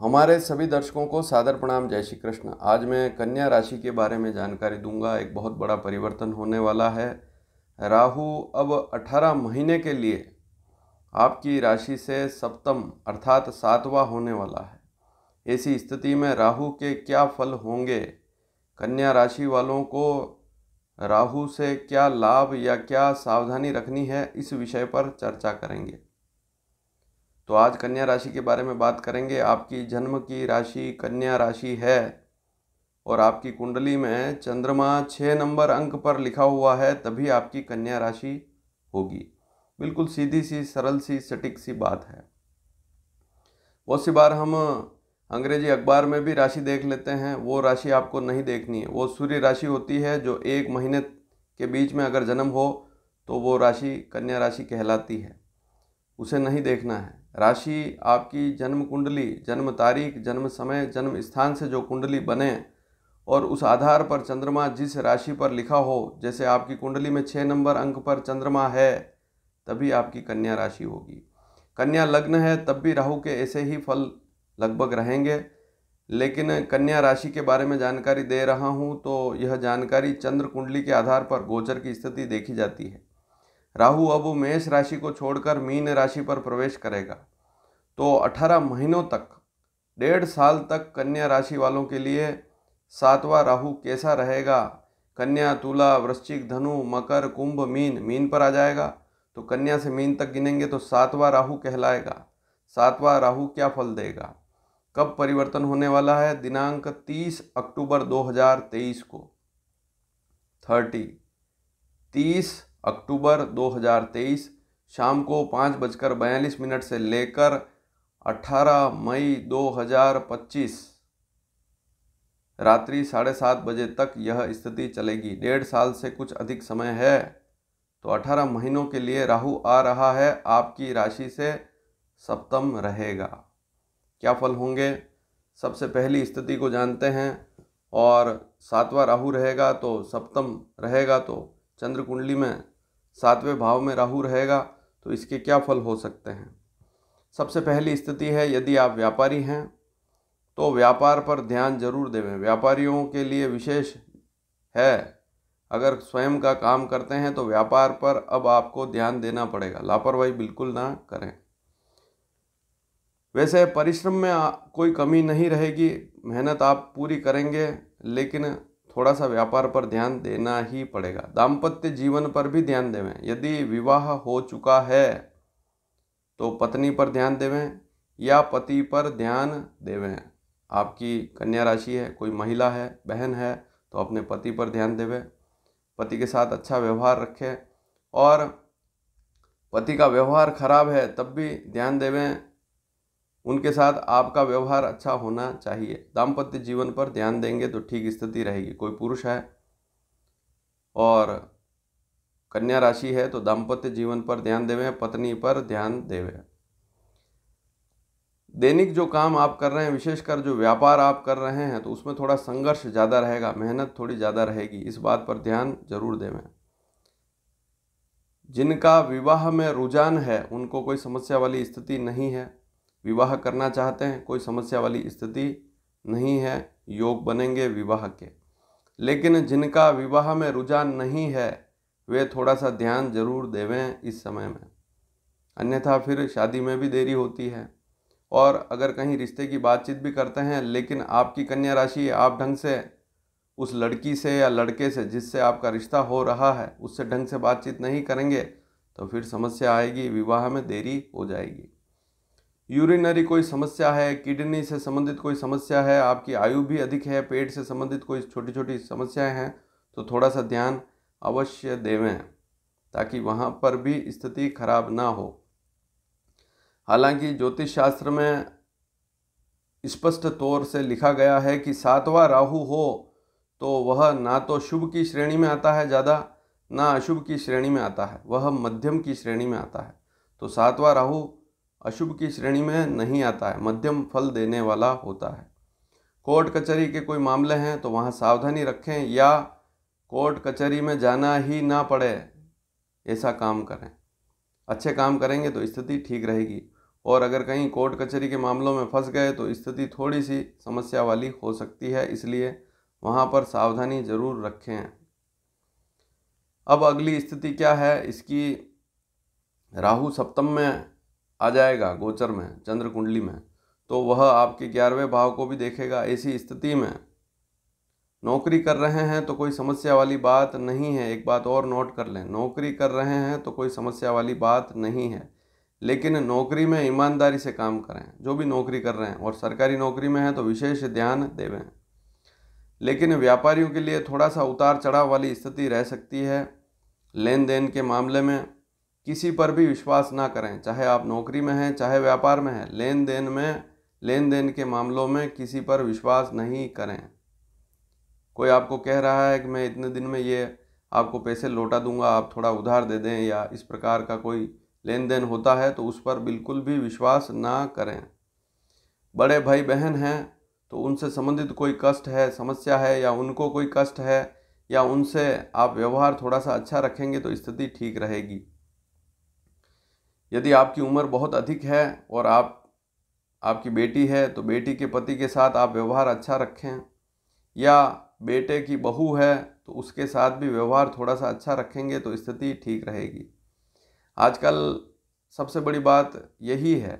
हमारे सभी दर्शकों को सादर प्रणाम। जय श्री कृष्ण। आज मैं कन्या राशि के बारे में जानकारी दूंगा। एक बहुत बड़ा परिवर्तन होने वाला है। राहु अब 18 महीने के लिए आपकी राशि से सप्तम अर्थात सातवां होने वाला है। ऐसी स्थिति में राहु के क्या फल होंगे, कन्या राशि वालों को राहु से क्या लाभ या क्या सावधानी रखनी है, इस विषय पर चर्चा करेंगे। तो आज कन्या राशि के बारे में बात करेंगे। आपकी जन्म की राशि कन्या राशि है और आपकी कुंडली में चंद्रमा 6 नंबर अंक पर लिखा हुआ है, तभी आपकी कन्या राशि होगी। बिल्कुल सीधी सी सरल सी सटीक सी बात है। बहुत सी बार हम अंग्रेजी अखबार में भी राशि देख लेते हैं, वो राशि आपको नहीं देखनी है। वो सूर्य राशि होती है जो 1 महीने के बीच में अगर जन्म हो तो वो राशि कन्या राशि कहलाती है, उसे नहीं देखना है। राशि आपकी जन्म कुंडली, जन्म तारीख, जन्म समय, जन्म स्थान से जो कुंडली बने और उस आधार पर चंद्रमा जिस राशि पर लिखा हो, जैसे आपकी कुंडली में 6 नंबर अंक पर चंद्रमा है, तभी आपकी कन्या राशि होगी। कन्या लग्न है तब भी राहु के ऐसे ही फल लगभग रहेंगे। लेकिन कन्या राशि के बारे में जानकारी दे रहा हूँ तो यह जानकारी चंद्र कुंडली के आधार पर गोचर की स्थिति देखी जाती है। राहु अब मेष राशि को छोड़कर मीन राशि पर प्रवेश करेगा, तो 18 महीनों तक, 1.5 साल तक कन्या राशि वालों के लिए सातवां राहु कैसा रहेगा। कन्या, तुला, वृश्चिक, धनु, मकर, कुंभ, मीन पर आ जाएगा। तो कन्या से मीन तक गिनेंगे तो सातवां राहु कहलाएगा। सातवां राहु क्या फल देगा, कब परिवर्तन होने वाला है? दिनांक 30 अक्टूबर 2023 को, 30 अक्टूबर 2023 शाम को 5:42 से लेकर 18 मई 2025 रात्रि 7:30 बजे तक यह स्थिति चलेगी। 1.5 साल से कुछ अधिक समय है, तो 18 महीनों के लिए राहु आ रहा है, आपकी राशि से सप्तम रहेगा। क्या फल होंगे, सबसे पहली स्थिति को जानते हैं। और सातवां राहु रहेगा तो सप्तम रहेगा, तो चंद्र कुंडली में 7वें भाव में राहु रहेगा, तो इसके क्या फल हो सकते हैं। सबसे पहली स्थिति है, यदि आप व्यापारी हैं तो व्यापार पर ध्यान जरूर देवें। व्यापारियों के लिए विशेष है। अगर स्वयं का काम करते हैं तो व्यापार पर अब आपको ध्यान देना पड़ेगा, लापरवाही बिल्कुल ना करें। वैसे परिश्रम में कोई कमी नहीं रहेगी, मेहनत आप पूरी करेंगे, लेकिन थोड़ा सा व्यापार पर ध्यान देना ही पड़ेगा। दाम्पत्य जीवन पर भी ध्यान देवें। यदि विवाह हो चुका है तो पत्नी पर ध्यान देवें या पति पर ध्यान देवें। आपकी कन्या राशि है, कोई महिला है, बहन है, तो अपने पति पर ध्यान देवें। पति के साथ अच्छा व्यवहार रखें, और पति का व्यवहार खराब है तब भी ध्यान देवें, उनके साथ आपका व्यवहार अच्छा होना चाहिए। दाम्पत्य जीवन पर ध्यान देंगे तो ठीक स्थिति रहेगी। कोई पुरुष है और कन्या राशि है तो दाम्पत्य जीवन पर ध्यान देवें, पत्नी पर ध्यान देवें। दैनिक जो काम आप कर रहे हैं, विशेषकर जो व्यापार आप कर रहे हैं, तो उसमें थोड़ा संघर्ष ज़्यादा रहेगा, मेहनत थोड़ी ज़्यादा रहेगी, इस बात पर ध्यान जरूर देवें। जिनका विवाह में रुझान है उनको कोई समस्या वाली स्थिति नहीं है। विवाह करना चाहते हैं, कोई समस्या वाली स्थिति नहीं है, योग बनेंगे विवाह के। लेकिन जिनका विवाह में रुझान नहीं है वे थोड़ा सा ध्यान जरूर देवें इस समय में, अन्यथा फिर शादी में भी देरी होती है। और अगर कहीं रिश्ते की बातचीत भी करते हैं, लेकिन आपकी कन्या राशि, आप ढंग से उस लड़की से या लड़के से जिससे आपका रिश्ता हो रहा है उससे ढंग से बातचीत नहीं करेंगे तो फिर समस्या आएगी, विवाह में देरी हो जाएगी। यूरिनरी कोई समस्या है, किडनी से संबंधित कोई समस्या है, आपकी आयु भी अधिक है, पेट से संबंधित कोई छोटी छोटी समस्याएं हैं, तो थोड़ा सा ध्यान अवश्य देवें ताकि वहाँ पर भी स्थिति खराब ना हो। हालांकि ज्योतिष शास्त्र में स्पष्ट तौर से लिखा गया है कि सातवां राहु हो तो वह ना तो शुभ की श्रेणी में आता है ज़्यादा, ना अशुभ की श्रेणी में आता है, वह मध्यम की श्रेणी में आता है। तो सातवां राहु अशुभ की श्रेणी में नहीं आता है, मध्यम फल देने वाला होता है। कोर्ट कचहरी के कोई मामले हैं तो वहाँ सावधानी रखें, या कोर्ट कचहरी में जाना ही ना पड़े ऐसा काम करें। अच्छे काम करेंगे तो स्थिति ठीक रहेगी। और अगर कहीं कोर्ट कचहरी के मामलों में फंस गए तो स्थिति थोड़ी सी समस्या वाली हो सकती है, इसलिए वहाँ पर सावधानी जरूर रखें। अब अगली स्थिति क्या है इसकी, राहु सप्तम में आ जाएगा गोचर में, चंद्र कुंडली में, तो वह आपके 11वें भाव को भी देखेगा। ऐसी स्थिति में नौकरी कर रहे हैं तो कोई समस्या वाली बात नहीं है। एक बात और नोट कर लें, नौकरी कर रहे हैं तो कोई समस्या वाली बात नहीं है, लेकिन नौकरी में ईमानदारी से काम करें। जो भी नौकरी कर रहे हैं और सरकारी नौकरी में हैं तो विशेष ध्यान देवें। लेकिन व्यापारियों के लिए थोड़ा सा उतार चढ़ाव वाली स्थिति रह सकती है। लेन देन के मामले में किसी पर भी विश्वास ना करें, चाहे आप नौकरी में हैं चाहे व्यापार में हैं। लेन देन के मामलों में किसी पर विश्वास नहीं करें। कोई आपको कह रहा है कि मैं इतने दिन में ये आपको पैसे लौटा दूंगा, आप थोड़ा उधार दे दें, या इस प्रकार का कोई लेन देन होता है तो उस पर बिल्कुल भी विश्वास ना करें। बड़े भाई बहन हैं तो उनसे संबंधित कोई कष्ट है, समस्या है, या उनको कोई कष्ट है, या उनसे आप व्यवहार थोड़ा सा अच्छा रखेंगे तो स्थिति ठीक रहेगी। यदि आपकी उम्र बहुत अधिक है और आपकी बेटी है तो बेटी के पति के साथ आप व्यवहार अच्छा रखें, या बेटे की बहू है तो उसके साथ भी व्यवहार थोड़ा सा अच्छा रखेंगे तो स्थिति ठीक रहेगी। आजकल सबसे बड़ी बात यही है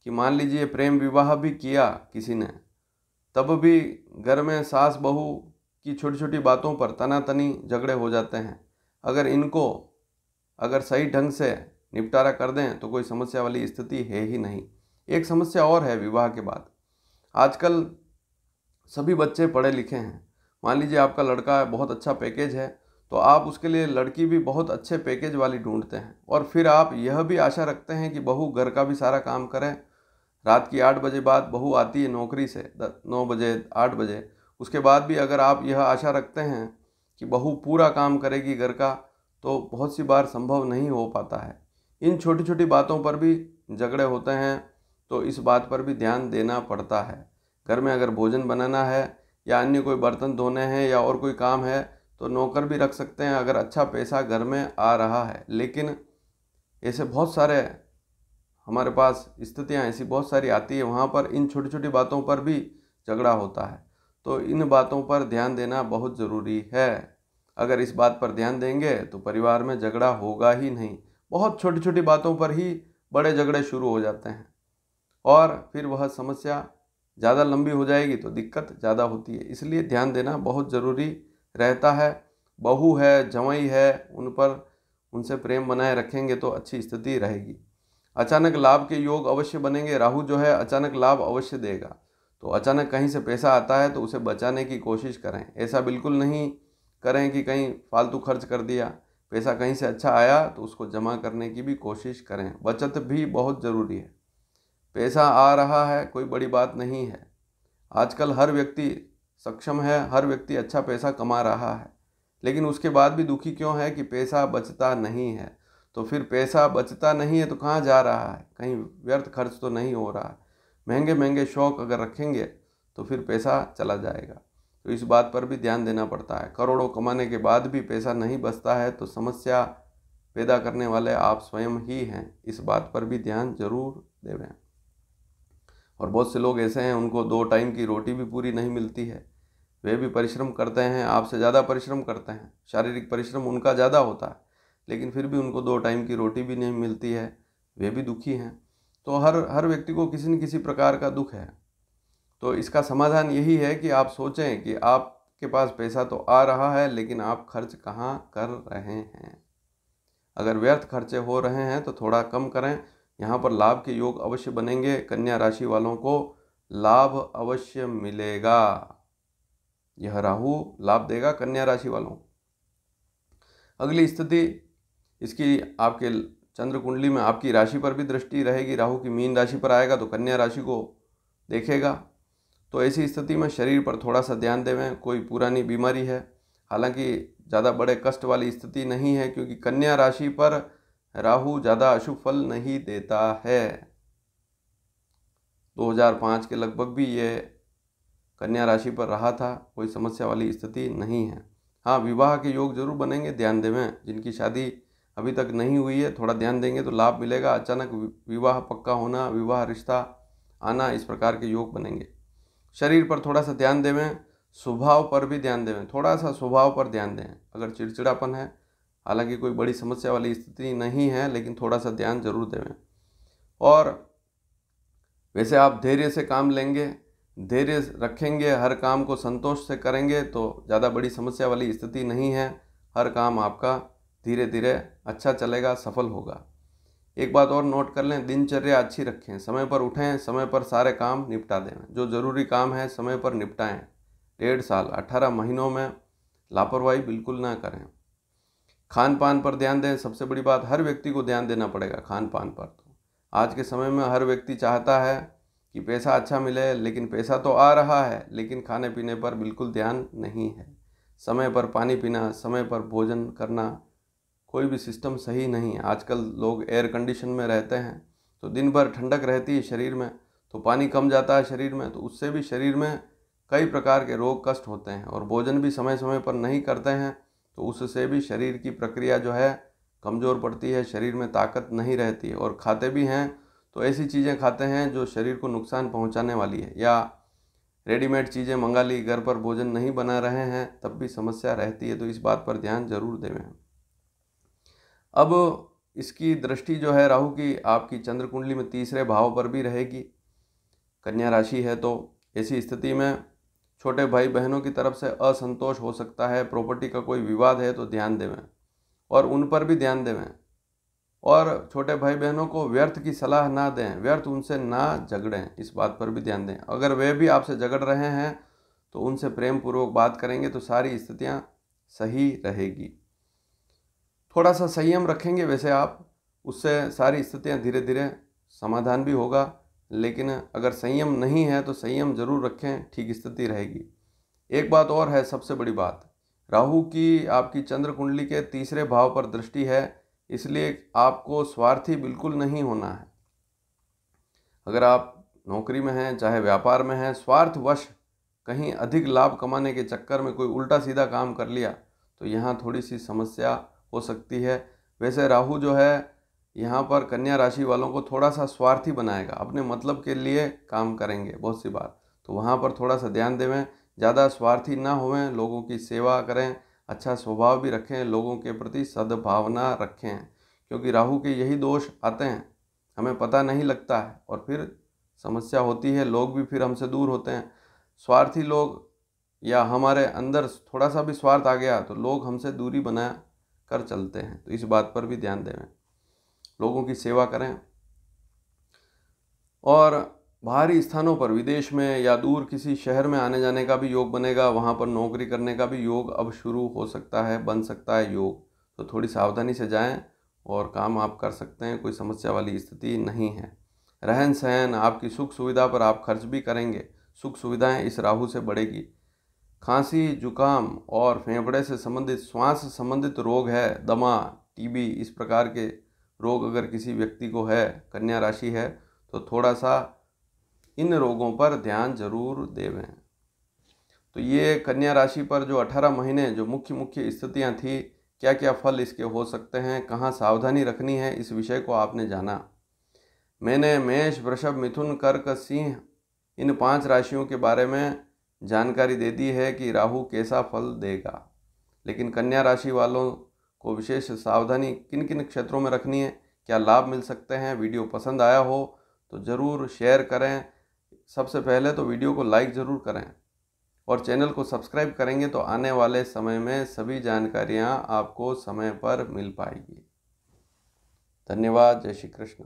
कि मान लीजिए प्रेम विवाह भी किया किसी ने, तब भी घर में सास बहू की छोटी छोटी बातों पर तनातनी झगड़े हो जाते हैं। अगर सही ढंग से निपटारा कर दें तो कोई समस्या वाली स्थिति है ही नहीं। एक समस्या और है विवाह के बाद, आजकल सभी बच्चे पढ़े लिखे हैं। मान लीजिए आपका लड़का बहुत अच्छा पैकेज है तो आप उसके लिए लड़की भी बहुत अच्छे पैकेज वाली ढूंढते हैं, और फिर आप यह भी आशा रखते हैं कि बहू घर का भी सारा काम करे। रात की 8 बजे बाद बहू आती है नौकरी से, 9 बजे 8 बजे, उसके बाद भी अगर आप यह आशा रखते हैं कि बहू पूरा काम करेगी घर का, तो बहुत सी बार संभव नहीं हो पाता है। इन छोटी छोटी बातों पर भी झगड़े होते हैं, तो इस बात पर भी ध्यान देना पड़ता है। घर में अगर भोजन बनाना है या अन्य कोई बर्तन धोने हैं या और कोई काम है तो नौकर भी रख सकते हैं अगर अच्छा पैसा घर में आ रहा है। लेकिन ऐसे बहुत सारे हमारे पास स्थितियां ऐसी बहुत सारी आती है, वहाँ पर इन छोटी छोटी बातों पर भी झगड़ा होता है। तो इन बातों पर ध्यान देना बहुत ज़रूरी है। अगर इस बात पर ध्यान देंगे तो परिवार में झगड़ा होगा ही नहीं। बहुत छोटी छोटी बातों पर ही बड़े झगड़े शुरू हो जाते हैं और फिर वह समस्या ज़्यादा लंबी हो जाएगी तो दिक्कत ज़्यादा होती है। इसलिए ध्यान देना बहुत ज़रूरी रहता है। बहू है, जवाई है, उनसे प्रेम बनाए रखेंगे तो अच्छी स्थिति रहेगी। अचानक लाभ के योग अवश्य बनेंगे। राहु जो है अचानक लाभ अवश्य देगा, तो अचानक कहीं से पैसा आता है तो उसे बचाने की कोशिश करें। ऐसा बिल्कुल नहीं करें कि कहीं फालतू खर्च कर दिया। पैसा कहीं से अच्छा आया तो उसको जमा करने की भी कोशिश करें। बचत भी बहुत ज़रूरी है। पैसा आ रहा है कोई बड़ी बात नहीं है। आजकल हर व्यक्ति सक्षम है, हर व्यक्ति अच्छा पैसा कमा रहा है, लेकिन उसके बाद भी दुखी क्यों है कि पैसा बचता नहीं है। तो फिर पैसा बचता नहीं है तो कहाँ जा रहा है, कहीं व्यर्थ खर्च तो नहीं हो रहा है। महंगे महंगे शौक अगर रखेंगे तो फिर पैसा चला जाएगा। तो इस बात पर भी ध्यान देना पड़ता है। करोड़ों कमाने के बाद भी पैसा नहीं बचता है तो समस्या पैदा करने वाले आप स्वयं ही हैं। इस बात पर भी ध्यान जरूर देवें। और बहुत से लोग ऐसे हैं उनको 2 टाइम की रोटी भी पूरी नहीं मिलती है। वे भी परिश्रम करते हैं, आपसे ज़्यादा परिश्रम करते हैं, शारीरिक परिश्रम उनका ज़्यादा होता है, लेकिन फिर भी उनको 2 टाइम की रोटी भी नहीं मिलती है, वे भी दुखी हैं। तो हर व्यक्ति को किसी न किसी प्रकार का दुख है। तो इसका समाधान यही है कि आप सोचें कि आपके पास पैसा तो आ रहा है लेकिन आप खर्च कहाँ कर रहे हैं। अगर व्यर्थ खर्चे हो रहे हैं तो थोड़ा कम करें। यहाँ पर लाभ के योग अवश्य बनेंगे। कन्या राशि वालों को लाभ अवश्य मिलेगा। यह राहु लाभ देगा कन्या राशि वालों को। अगली स्थिति इसकी आपके चंद्र कुंडली में आपकी राशि पर भी दृष्टि रहेगी। राहु की मीन राशि पर आएगा तो कन्या राशि को देखेगा। तो ऐसी स्थिति में शरीर पर थोड़ा सा ध्यान देवें। कोई पुरानी बीमारी है, हालांकि ज़्यादा बड़े कष्ट वाली स्थिति नहीं है, क्योंकि कन्या राशि पर राहु ज़्यादा अशुभ फल नहीं देता है। 2005 के लगभग भी ये कन्या राशि पर रहा था, कोई समस्या वाली स्थिति नहीं है। हाँ, विवाह के योग जरूर बनेंगे, ध्यान देवें। जिनकी शादी अभी तक नहीं हुई है, थोड़ा ध्यान देंगे तो लाभ मिलेगा। अचानक विवाह पक्का होना, विवाह रिश्ता आना, इस प्रकार के योग बनेंगे। शरीर पर थोड़ा सा ध्यान देवें, स्वभाव पर भी ध्यान देवें, थोड़ा सा स्वभाव पर ध्यान दें। अगर चिड़चिड़ापन है, हालांकि कोई बड़ी समस्या वाली स्थिति नहीं है, लेकिन थोड़ा सा ध्यान जरूर देवें। और वैसे आप धैर्य से काम लेंगे, धैर्य रखेंगे, हर काम को संतोष से करेंगे तो ज़्यादा बड़ी समस्या वाली स्थिति नहीं है। हर काम आपका धीरे धीरे अच्छा चलेगा, सफल होगा। एक बात और नोट कर लें, दिनचर्या अच्छी रखें, समय पर उठें, समय पर सारे काम निपटा दें। जो ज़रूरी काम है समय पर निपटाएं। 1.5 साल 18 महीनों में लापरवाही बिल्कुल ना करें। खान पान पर ध्यान दें। सबसे बड़ी बात, हर व्यक्ति को ध्यान देना पड़ेगा खान पान पर। तो आज के समय में हर व्यक्ति चाहता है कि पैसा अच्छा मिले, लेकिन पैसा तो आ रहा है, लेकिन खाने पीने पर बिल्कुल ध्यान नहीं है। समय पर पानी पीना, समय पर भोजन करना, कोई भी सिस्टम सही नहीं है। आजकल लोग एयर कंडीशन में रहते हैं तो दिन भर ठंडक रहती है शरीर में, तो पानी कम जाता है शरीर में, तो उससे भी शरीर में कई प्रकार के रोग कष्ट होते हैं। और भोजन भी समय समय पर नहीं करते हैं तो उससे भी शरीर की प्रक्रिया जो है कमज़ोर पड़ती है, शरीर में ताकत नहीं रहती है। और खाते भी हैं तो ऐसी चीज़ें खाते हैं जो शरीर को नुकसान पहुंचाने वाली है, या रेडीमेड चीज़ें मंगा ली, घर पर भोजन नहीं बना रहे हैं, तब भी समस्या रहती है। तो इस बात पर ध्यान जरूर देवें। अब इसकी दृष्टि जो है राहु की आपकी चंद्र कुंडली में तीसरे भाव पर भी रहेगी। कन्या राशि है तो ऐसी स्थिति में छोटे भाई बहनों की तरफ से असंतोष हो सकता है। प्रॉपर्टी का कोई विवाद है तो ध्यान देवें, और उन पर भी ध्यान देवें। और छोटे भाई बहनों को व्यर्थ की सलाह ना दें, व्यर्थ उनसे ना झगड़ें, इस बात पर भी ध्यान दें। अगर वे भी आपसे झगड़ रहे हैं तो उनसे प्रेम पूर्वक बात करेंगे तो सारी स्थितियां सही रहेगी। थोड़ा सा संयम रखेंगे वैसे आप, उससे सारी स्थितियां धीरे धीरे समाधान भी होगा। लेकिन अगर संयम नहीं है तो संयम जरूर रखें, ठीक स्थिति रहेगी। एक बात और है, सबसे बड़ी बात, राहु की आपकी चंद्र कुंडली के तीसरे भाव पर दृष्टि है, इसलिए आपको स्वार्थी बिल्कुल नहीं होना है। अगर आप नौकरी में हैं चाहे व्यापार में हैं, स्वार्थवश कहीं अधिक लाभ कमाने के चक्कर में कोई उल्टा सीधा काम कर लिया तो यहाँ थोड़ी सी समस्या हो सकती है। वैसे राहु जो है यहाँ पर कन्या राशि वालों को थोड़ा सा स्वार्थी बनाएगा, अपने मतलब के लिए काम करेंगे बहुत सी बार, तो वहाँ पर थोड़ा सा ध्यान देवें। ज़्यादा स्वार्थी ना होवें, लोगों की सेवा करें, अच्छा स्वभाव भी रखें, लोगों के प्रति सद्भावना रखें, क्योंकि राहु के यही दोष आते हैं, हमें पता नहीं लगता है और फिर समस्या होती है, लोग भी फिर हमसे दूर होते हैं। स्वार्थी लोग, या हमारे अंदर थोड़ा सा भी स्वार्थ आ गया तो लोग हमसे दूरी बना कर चलते हैं। तो इस बात पर भी ध्यान देवें, लोगों की सेवा करें। और बाहरी स्थानों पर, विदेश में या दूर किसी शहर में आने जाने का भी योग बनेगा, वहाँ पर नौकरी करने का भी योग अब शुरू हो सकता है, बन सकता है योग। तो थोड़ी सावधानी से जाएं और काम आप कर सकते हैं, कोई समस्या वाली स्थिति नहीं है। रहन सहन, आपकी सुख सुविधा पर आप खर्च भी करेंगे, सुख सुविधाएं इस राहु से बढ़ेगी। खांसी, जुकाम और फेफड़े से संबंधित, श्वास संबंधित रोग है, दमा, टीबी, इस प्रकार के रोग अगर किसी व्यक्ति को है, कन्या राशि है, तो थोड़ा सा इन रोगों पर ध्यान जरूर देवें। तो ये कन्या राशि पर जो 18 महीने जो मुख्य मुख्य स्थितियां थी, क्या क्या फल इसके हो सकते हैं, कहाँ सावधानी रखनी है, इस विषय को आपने जाना। मैंने मेष, वृषभ, मिथुन, कर्क, सिंह, इन 5 राशियों के बारे में जानकारी दे दी है कि राहु कैसा फल देगा। लेकिन कन्या राशि वालों को विशेष सावधानी किन किन क्षेत्रों में रखनी है, क्या लाभ मिल सकते हैं। वीडियो पसंद आया हो तो ज़रूर शेयर करें। सबसे पहले तो वीडियो को लाइक ज़रूर करें, और चैनल को सब्सक्राइब करेंगे तो आने वाले समय में सभी जानकारियाँ आपको समय पर मिल पाएगी। धन्यवाद। जय श्री कृष्ण।